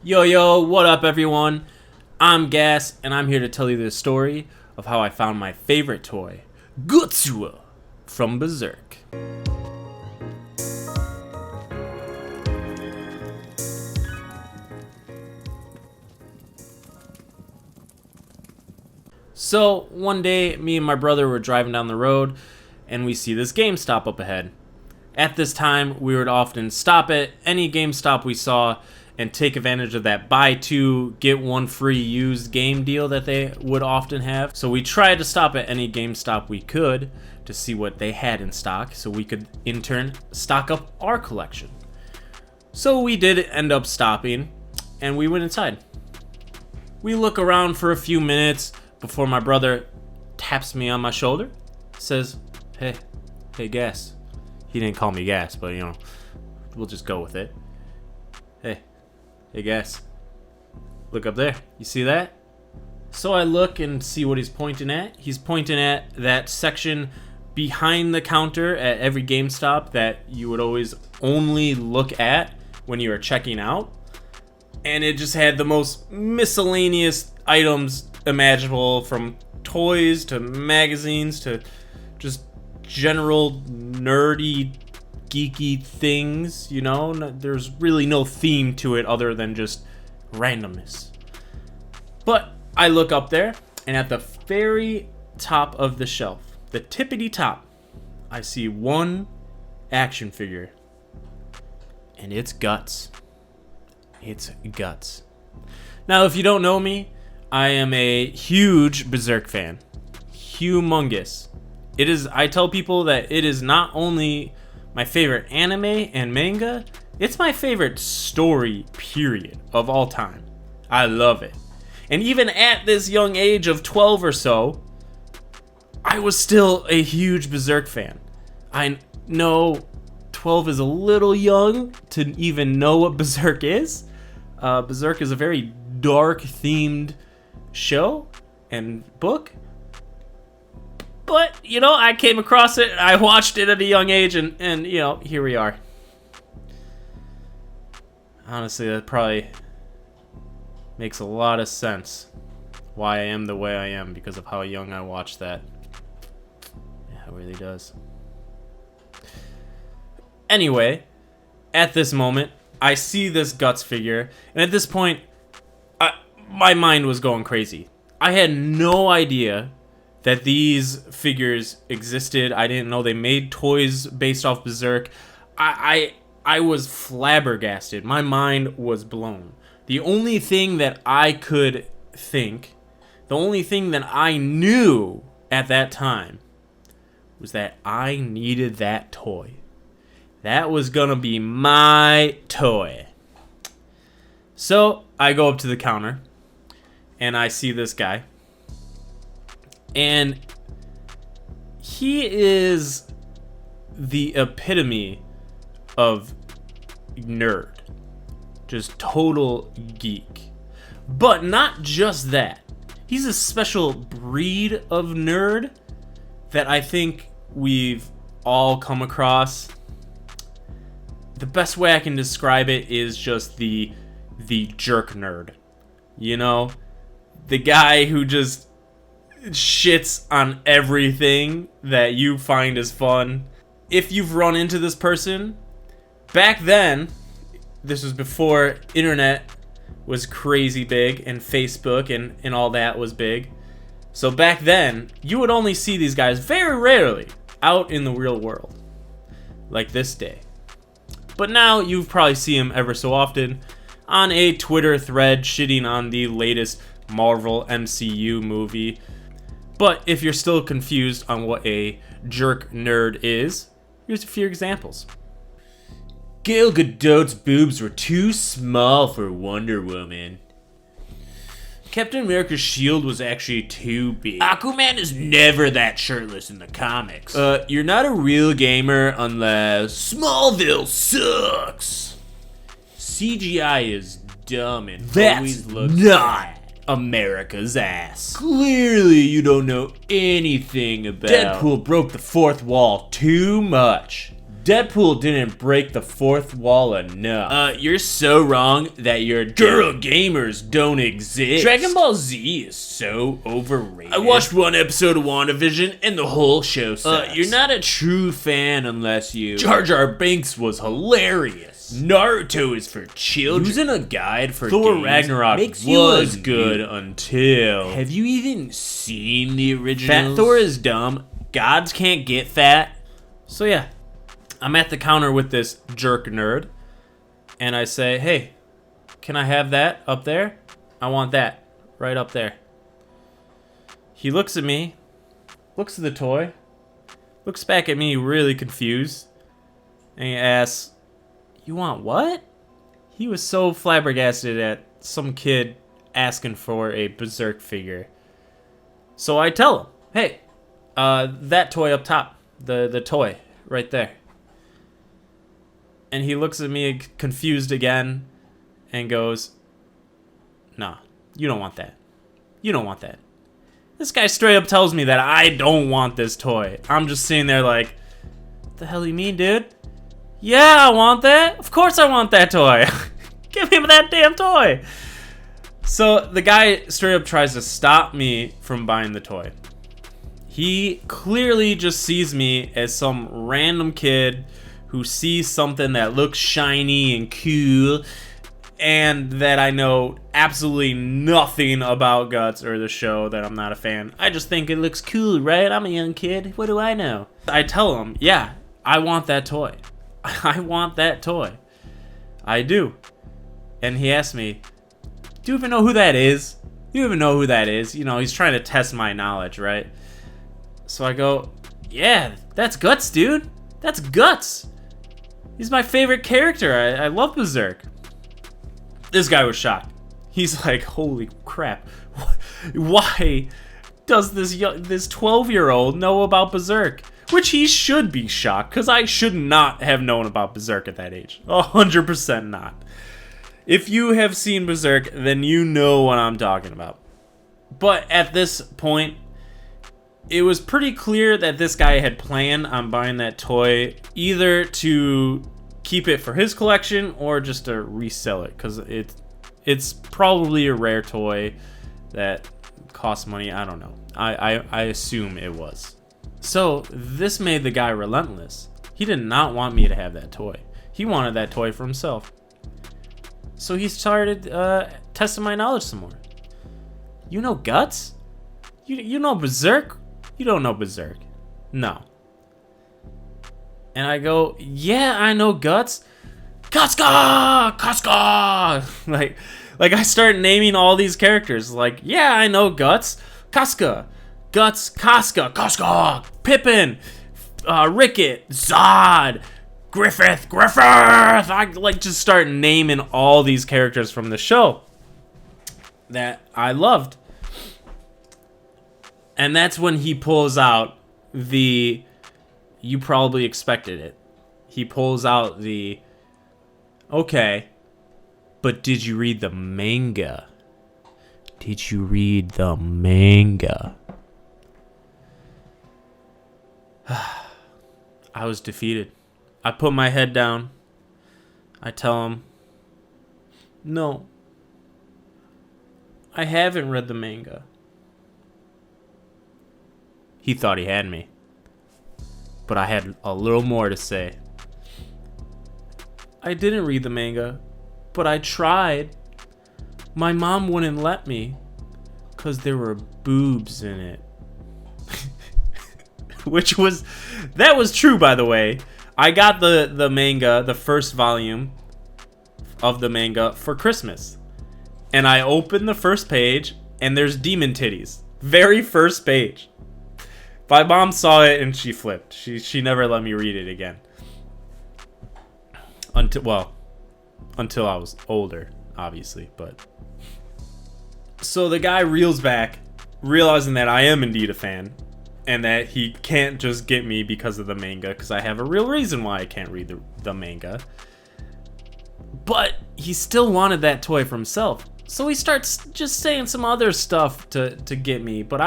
Yo, what up everyone? I'm Gas, and I'm here to tell you the story of how I found my favorite toy, Gutsua from Berserk. So, one day, me and my brother were driving down the road, and we see this GameStop up ahead. At this time, we would often stop at any GameStop we saw and take advantage of that buy two, get one free used game deal that they would often have. So we tried to stop at any GameStop we could to see what they had in stock so we could, in turn, stock up our collection. So we did end up stopping, and we went inside. We look around for a few minutes before my brother taps me on my shoulder, says, hey, Gas. He didn't call me Gas, but we'll just go with it. Hey Gas, look up there. You see that? So I look and see what he's pointing at. He's pointing at that section behind the counter at every GameStop that you would always only look at when you were checking out. And it just had the most miscellaneous items imaginable, from toys to magazines to just general nerdy geeky things. There's really no theme to it other than just randomness. But I look up there, and at the very top of the shelf, the tippity top, I see one action figure, and it's Guts. Now, if you don't know me, I am a huge Berserk fan. Humongous. I tell people that it is not only my favorite anime and manga, it's my favorite story, period, of all time. I love it. And even at this young age of 12 or so, I was still a huge Berserk fan. I know 12 is a little young to even know what Berserk is. Berserk is a very dark-themed show and book. But, I came across it, I watched it at a young age, and here we are. Honestly, that probably makes a lot of sense why I am the way I am, because of how young I watched that. Yeah, it really does. Anyway, at this moment, I see this Guts figure, and at this point, my mind was going crazy. I had no idea that these figures existed. I didn't know they made toys based off Berserk. I was flabbergasted. My mind was blown. The only thing that I could think, the only thing that I knew at that time, was that I needed that toy. That was gonna be my toy. So I go up to the counter, and I see this guy. And he is the epitome of nerd. Just total geek. But not just that. He's a special breed of nerd that I think we've all come across. The best way I can describe it is just the jerk nerd. The guy who just shits on everything that you find is fun. If you've run into this person, back then, this was before internet was crazy big and Facebook and all that was big. So back then, you would only see these guys very rarely out in the real world, like this day. But now you probably see him ever so often on a Twitter thread shitting on the latest Marvel MCU movie. But if you're still confused on what a jerk nerd is, here's a few examples. Gal Gadot's boobs were too small for Wonder Woman. Captain America's shield was actually too big. Aquaman is never that shirtless in the comics. You're not a real gamer unless Smallville sucks. CGI is dumb and always looks not America's ass. Clearly you don't know anything about Deadpool broke the fourth wall too much. Deadpool didn't break the fourth wall enough. You're so wrong that your girl gamers don't exist. Dragon Ball Z is so overrated. I watched one episode of WandaVision and the whole show sucks. You're not a true fan unless you... Jar Jar Binks was hilarious. Naruto is for children. Using a guide for Thor Ragnarok was good until... Have you even seen the originals? Fat Thor is dumb. Gods can't get fat. So yeah, I'm at the counter with this jerk nerd, and I say, hey, can I have that up there? I want that right up there. He looks at me, looks at the toy, looks back at me really confused, and he asks, you want what? He was so flabbergasted at some kid asking for a Berserk figure. So I tell him, hey, that toy up top, the toy right there. And he looks at me confused again and goes, nah, you don't want that. You don't want that. This guy straight up tells me that I don't want this toy. I'm just sitting there like, what the hell you mean, dude? Yeah, I want that. Of course I want that toy. Give me that damn toy. So the guy straight up tries to stop me from buying the toy. He clearly just sees me as some random kid who sees something that looks shiny and cool, and that I know absolutely nothing about Guts or the show, that I'm not a fan. I just think it looks cool, right? I'm a young kid. What do I know? I tell him, yeah, I want that toy. I want that toy. I do. And he asked me, do you even know who that is? Do you even know who that is? You know, he's trying to test my knowledge, right? So I go, yeah, that's Guts, dude. That's Guts. He's my favorite character. I love Berserk. This guy was shocked. He's like, holy crap. Why does this 12-year-old know about Berserk? Which he should be shocked, because I should not have known about Berserk at that age. 100% not. If you have seen Berserk, then you know what I'm talking about. But at this point, it was pretty clear that this guy had planned on buying that toy either to keep it for his collection or just to resell it, because it's probably a rare toy that costs money. I don't know. I assume it was. So this made the guy relentless. He did not want me to have that toy. He wanted that toy for himself. So he started testing my knowledge some more. You know Guts? You know Berserk? You don't know Berserk. No. And I go, yeah, I know Guts. Casca! Casca! Like I start naming all these characters. Like, yeah, I know Guts. Casca. Guts, Casca, Casca, Pippin, Ricket, Zod, Griffith. I like just start naming all these characters from the show that I loved. And that's when he pulls out the, you probably expected it. He pulls out the, okay, but did you read the manga? Did you read the manga? I was defeated. I put my head down. I tell him, no, I haven't read the manga. He thought he had me, but I had a little more to say. I didn't read the manga, but I tried. My mom wouldn't let me because there were boobs in it. That was true, by the way. I got the manga, the first volume of the manga for Christmas. And I opened the first page and there's demon titties. Very first page. My mom saw it and she flipped. She never let me read it again. Until I was older, obviously, but so the guy reels back, realizing that I am indeed a fan and that he can't just get me because of the manga, because I have a real reason why I can't read the manga. But he still wanted that toy for himself. So he starts just saying some other stuff to get me, but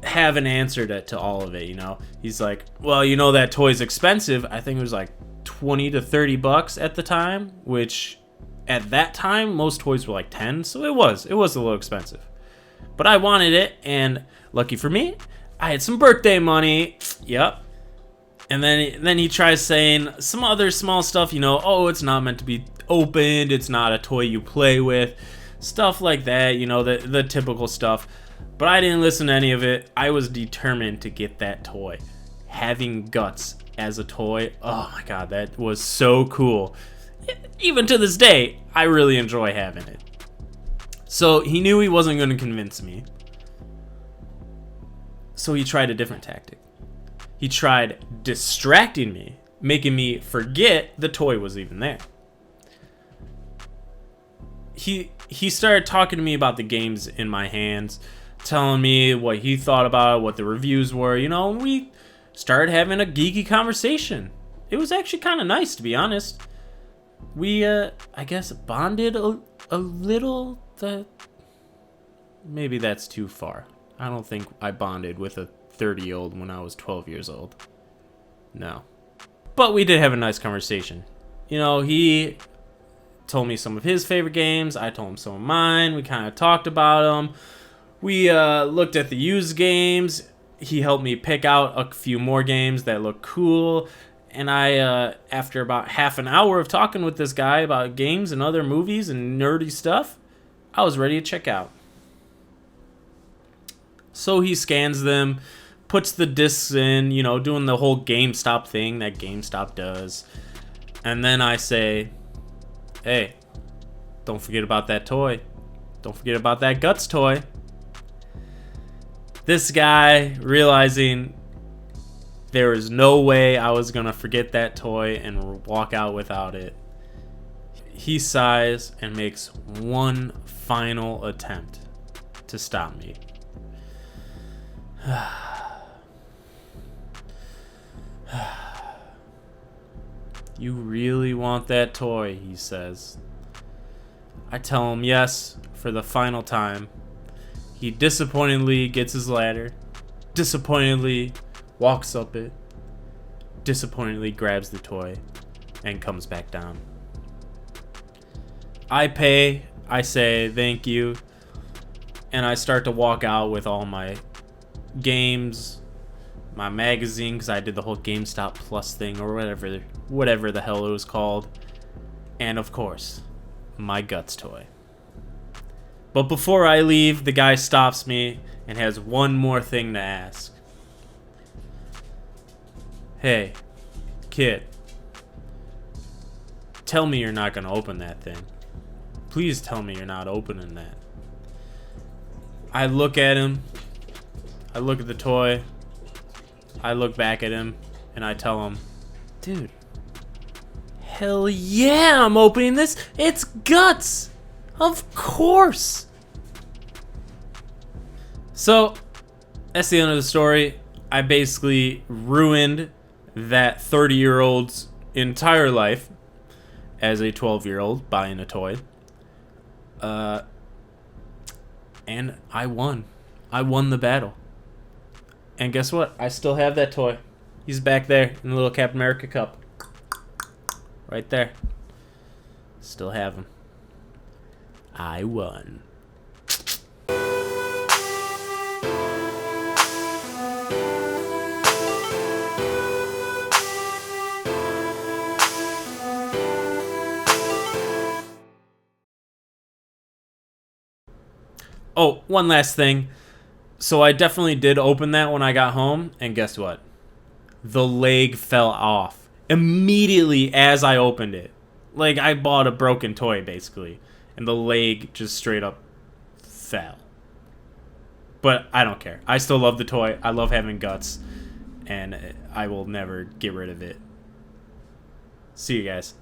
have an answer to all of it, you know. He's like, well, you know, that toy's expensive. I think it was like 20 to 30 bucks at the time, which at that time most toys were like 10, so it was a little expensive. But I wanted it, and lucky for me, I had some birthday money. Yep. And then he tries saying some other small stuff, you know, oh, it's not meant to be opened, it's not a toy you play with, stuff like that, you know, the typical stuff. But I didn't listen to any of it. I was determined to get that toy. Having Guts as a toy, oh my god, that was so cool. Even to this day, I really enjoy having it. So he knew he wasn't going to convince me. So he tried a different tactic. He tried distracting me, making me forget the toy was even there. He started talking to me about the games in my hands, telling me what he thought about it, what the reviews were, you know, and we started having a geeky conversation. It was actually kind of nice, to be honest. We, I guess, bonded a little. Maybe that's too far. I don't think I bonded with a 30-year-old when I was 12 years old. No. But we did have a nice conversation. You know, he told me some of his favorite games. I told him some of mine. We kind of talked about them. We looked at the used games. He helped me pick out a few more games that look cool. And I, after about half an hour of talking with this guy about games and other movies and nerdy stuff, I was ready to check out. So he scans them, puts the discs in, you know, doing the whole GameStop thing that GameStop does. And then I say, hey, don't forget about that toy. Don't forget about that Guts toy. This guy, realizing there is no way I was going to forget that toy and walk out without it, he sighs and makes one final attempt to stop me. You really want that toy, he says. I tell him yes for the final time. He disappointingly gets his ladder, disappointingly walks up it, disappointingly grabs the toy, and comes back down. I pay, I say thank you, and I start to walk out with all my games, my magazine, because I did the whole GameStop Plus thing, or whatever the hell it was called, and of course, my Guts toy. But before I leave, the guy stops me and has one more thing to ask. Hey, kid, tell me you're not gonna open that thing. Please tell me you're not opening that. I look at him, I look at the toy, I look back at him, and I tell him, dude, hell yeah, I'm opening this. It's Guts. Of course. So, that's the end of the story. I basically ruined that 30-year-old's entire life as a 12-year-old buying a toy. And I won. I won the battle. And guess what? I still have that toy. He's back there in the little Captain America cup. Right there. Still have him. I won. Oh, one last thing. So I definitely did open that when I got home, and guess what? The leg fell off immediately as I opened it. Like, I bought a broken toy, basically, and the leg just straight up fell. But I don't care. I still love the toy. I love having Guts, and I will never get rid of it. See you guys.